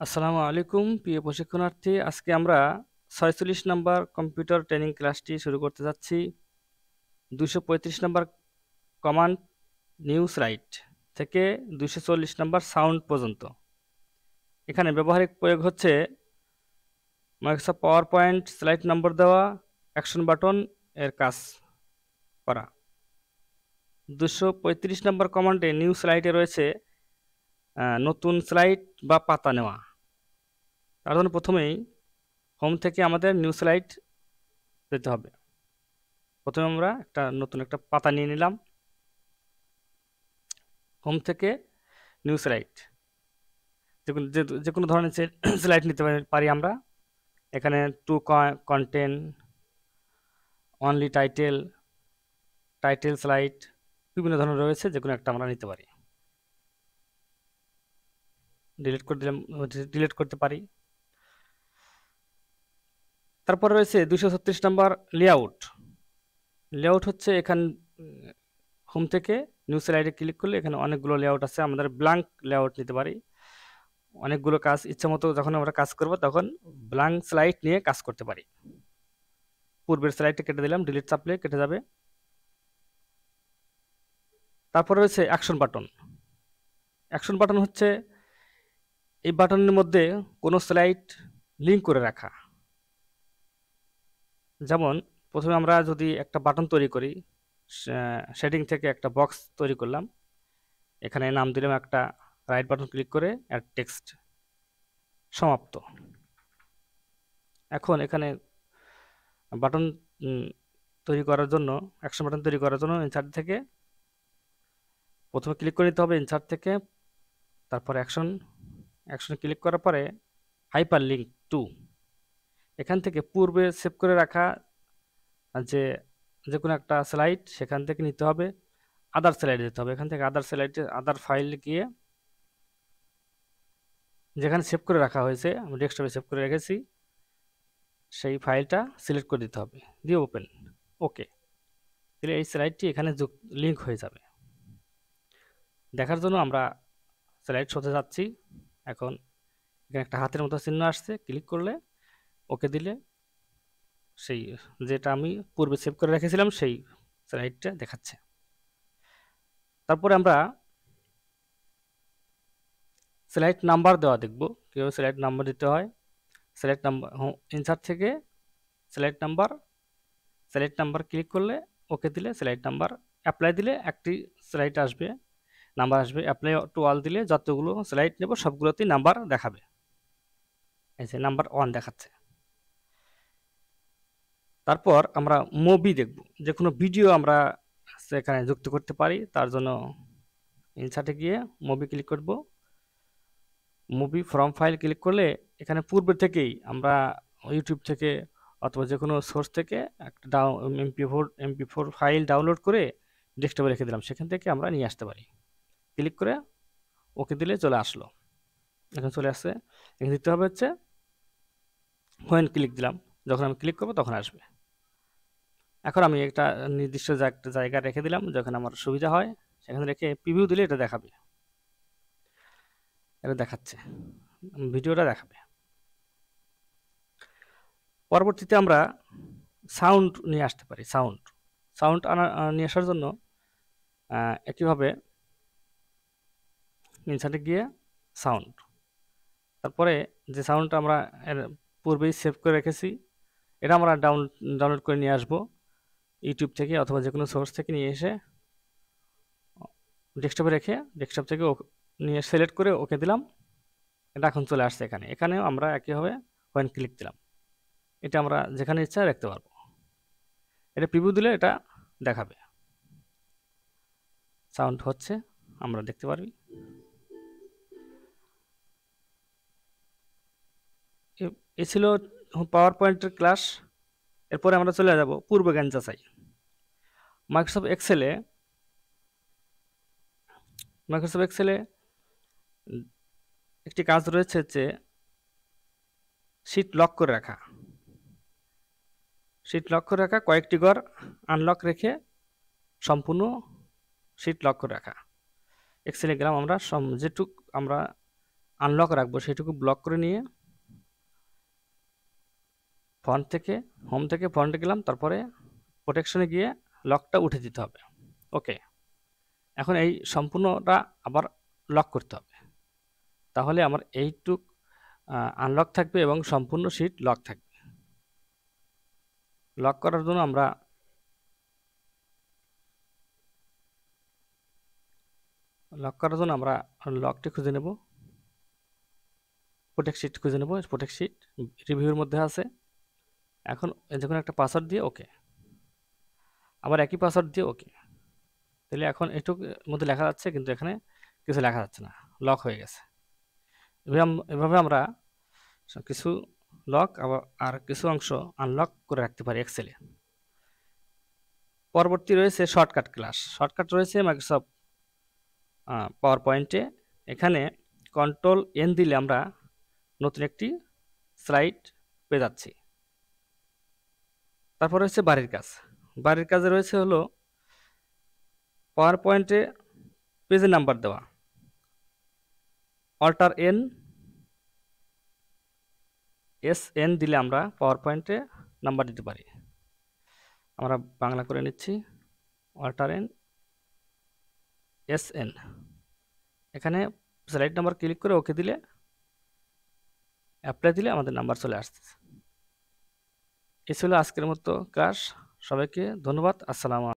আসসালামু আলাইকুম প্রিয় প্রশিক্ষণার্থী। আজকে আমরা ৪৬ নম্বর কম্পিউটার ট্রেনিং ক্লাসটি শুরু করতে যাচ্ছি। ২৩৫ নম্বর কমান্ড নিউজ রাইট থেকে ২৪০ নম্বর সাউন্ড পর্যন্ত। এখানে ব্যবহারিক প্রয়োগ হচ্ছে মাইক্রোসফট পাওয়ার পয়েন্ট, স্লাইড নম্বর দেওয়া, অ্যাকশন বাটন এর কাজ করা। ২৩৫ নম্বর কমান্ডে নিউজ রাইটে রয়েছে নতুন স্লাইড বা পাতা নেওয়া। তার জন্য প্রথমেই হোম থেকে আমাদের নিউজ রাইট যেতে হবে। প্রথমে আমরা নতুন একটা পাতা নিয়ে নিলাম। হোম থেকে নিউজ রাইট যে কোনো ধরনের স্লাইড নিতে পারি আমরা। এখানে two content, only title, title slide, বিভিন্ন ধরনের রয়েছে, যে কোনো একটা আমরা নিতে পারি। ডিলিট করতে পারি। তারপর রয়েছে ২৩৬ নম্বর লেআউট। লেআউট হচ্ছে এখানে হোম থেকে নিউজ স্লাইডে ক্লিক করলে এখানে অনেকগুলো লেআউট আছে। আমাদের ব্ল্যাঙ্ক লেআউট নিতে পারি। অনেকগুলো কাজ ইচ্ছা মতো যখন আমরা কাজ করব তখন ব্ল্যাঙ্ক স্লাইড নিয়ে কাজ করতে পারি। পূর্বের স্লাইডটা কেটে দিলাম, ডিলিট চাপলে কেটে যাবে। তারপর রয়েছে অ্যাকশন বাটন। অ্যাকশন বাটন হচ্ছে এই বাটনের মধ্যে কোনো স্লাইড লিঙ্ক করে রাখা। যেমন প্রথমে আমরা যদি একটা বাটন তৈরি করি, শেডিং থেকে একটা বক্স তৈরি করলাম, এখানে নাম দিলাম একটা, রাইট বাটন ক্লিক করে অ্যাড টেক্সট, সমাপ্ত। এখন এখানে বাটন তৈরি করার জন্য, অ্যাকশন বাটন তৈরি করার জন্য ইনসার্ট থেকে প্রথমে ক্লিক করে নিতে হবে, ইনসার্ট থেকে, তারপর অ্যাকশন ক্লিক করার পরে হাইপার লিঙ্ক টু, এখান থেকে পূর্বে সেভ করে রাখা যে কোনো একটা স্লাইড সেখান থেকে নিতে হবে, আদার স্লাইডে যেতে হবে। এখান থেকে আদার স্লাইডে, আদার ফাইল গিয়ে যেখানে সেভ করে রাখা হয়েছে, আমি ডেস্কটপে সেভ করে রেখেছি, সেই ফাইলটা সিলেক্ট করে দিতে হবে, দিয়ে ওপেন, ওকে দিলে এই স্লাইডটি এখানে লিঙ্ক হয়ে যাবে। দেখার জন্য আমরা স্লাইড শোতে যাচ্ছি। এখন এখানে একটা হাতের মতো চিহ্ন আসছে, ক্লিক করলে ওকে দিলে সেই যেটা আমি পূর্বে সেভ করে রেখেছিলাম সেই স্লাইডটা দেখাচ্ছে। তারপরে আমরা স্লাইড নাম্বার দেওয়া দেখব, কীভাবে স্লাইড নাম্বার দিতে হয়। স্লাইড নাম্বার ইনসার্ট থেকে স্লাইড নাম্বার ক্লিক করলে ওকে দিলে স্লাইড নাম্বার, অ্যাপ্লাই দিলে একটি স্লাইড আসবে, নাম্বার আসবে। অ্যাপ্লাই টু অল দিলে যতগুলো স্লাইড নেব সবগুলোতেই নাম্বার দেখাবে। এই যে নাম্বার 1 দেখাচ্ছে। তারপর আমরা মুভি দেখব, যে কোনো ভিডিও আমরা সেখানে যুক্ত করতে পারি। তার জন্য ইনসার্টে গিয়ে মুভি ক্লিক করব। মুভি ফ্রম ফাইল ক্লিক করলে এখানে পূর্বে থেকেই আমরা ইউটিউব থেকে অথবা যে কোনো সোর্স থেকে একটা এমপি4 ফাইল ডাউনলোড করে ডেস্কটপে রেখে দিলাম, সেখান থেকে আমরা নিয়ে আসতে পারি। ক্লিক করে ওকে দিলে চলে আসলো, এখন চলে আসছে। এখানে দিতে হবে হচ্ছে হোয়েন ক্লিক দিলাম, যখন আমি ক্লিক করবো তখন আসবে। এখন আমি একটা নির্দিষ্ট জায়গা রেখে দিলাম, যখন আমার সুবিধা হয় সেখানে রেখে প্রিভিউ দিলে এটা দেখাবে, এটা দেখাচ্ছে, ভিডিওটা দেখাবে। পরবর্তীতে আমরা সাউন্ড নিয়ে আসতে পারি। সাউন্ড নিয়ে আসার জন্য একইভাবে ইনসার্টে গিয়ে সাউন্ড, তারপরে যে সাউন্ডটা আমরা এর পূর্বেই সেভ করে রেখেছি এটা আমরা ডাউনলোড করে নিয়ে আসবো ইউটিউব থেকে অথবা যে কোনো সোর্স থেকে নিয়ে এসে ডেস্কটপে রেখে ডেস্কটপ থেকে নিয়ে সিলেক্ট করে ওকে দিলাম। এটা এখন চলে আসছে এখানেও আমরা একইভাবে হোয়েন ক্লিক দিলাম, এটা আমরা যেখানে ইচ্ছা রাখতে পারবো। এটা প্রিভিউ দিলে এটা দেখাবে, সাউন্ড হচ্ছে আমরা দেখতে পারবি। এ ছিল পাওয়ার পয়েন্টের ক্লাস। এরপরে আমরা চলে যাব পূর্ব জ্ঞান যাচাই। মাইক্রোসফট এক্সেলে একটি কাজ রয়েছে যে শীট লক করে রাখা। কয়েকটি ঘর আনলক রেখে সম্পূর্ণ শীট লক করে রাখা। এক্সেলে গেলাম, আমরা যেটুক আমরা আনলক রাখবো সেটুকু ব্লক করে নিয়ে ফন্ট থেকে হোম থেকে ফন্টে গেলাম, তারপরে প্রোটেকশনে গিয়ে লকটা উঠে দিতে হবে। ওকে, এখন এই সম্পূর্ণটা আবার লক করতে হবে, তাহলে আমার এইটুক আনলক থাকবে এবং সম্পূর্ণ শিট লক থাকবে। লক করার জন্য আমরা লকটি খুঁজে নেব, প্রোটেক্ট শিট খুঁজে নেব। প্রোটেক্ট শিট রিভিউর মধ্যে আছে। এখন যখন একটা পাসওয়ার্ড দিয়ে ওকে, আবার একই পাসওয়ার্ড দিয়ে ওকে, তাহলে এখন এটুক মধ্যে লেখা যাচ্ছে, কিন্তু এখানে কিছু লেখা যাচ্ছে না, লক হয়ে গেছে। এভাবে আমরা কিছু লক আর কিছু অংশ আনলক করে রাখতে পারি এক্সেলে। পরবর্তী রয়েছে শর্টকাট ক্লাস। শর্টকাট রয়েছে মাইক্রোসফট পাওয়ার পয়েন্টে। এখানে Ctrl+N দিলে আমরা নতুন একটি স্লাইড পেয়ে যাচ্ছি। তারপর রয়েছে বাড়ির কাজ। বাড়ির কাজে রয়েছে হলো পাওয়ার পয়েন্টে পেজের নাম্বার দেওয়া, Alt+N দিলে আমরা পাওয়ার পয়েন্টে নাম্বার দিতে পারি। আমরা বাংলা করে নিচ্ছি, Alt+N। এখানে স্লাইড নাম্বার ক্লিক করে ওকে দিলে, অ্যাপ্লাই দিলে আমাদের নাম্বার চলে আসছে। এই ছিল আজকের মতো ক্লাস। সবাইকে ধন্যবাদ। আসসালামু আলাইকুম।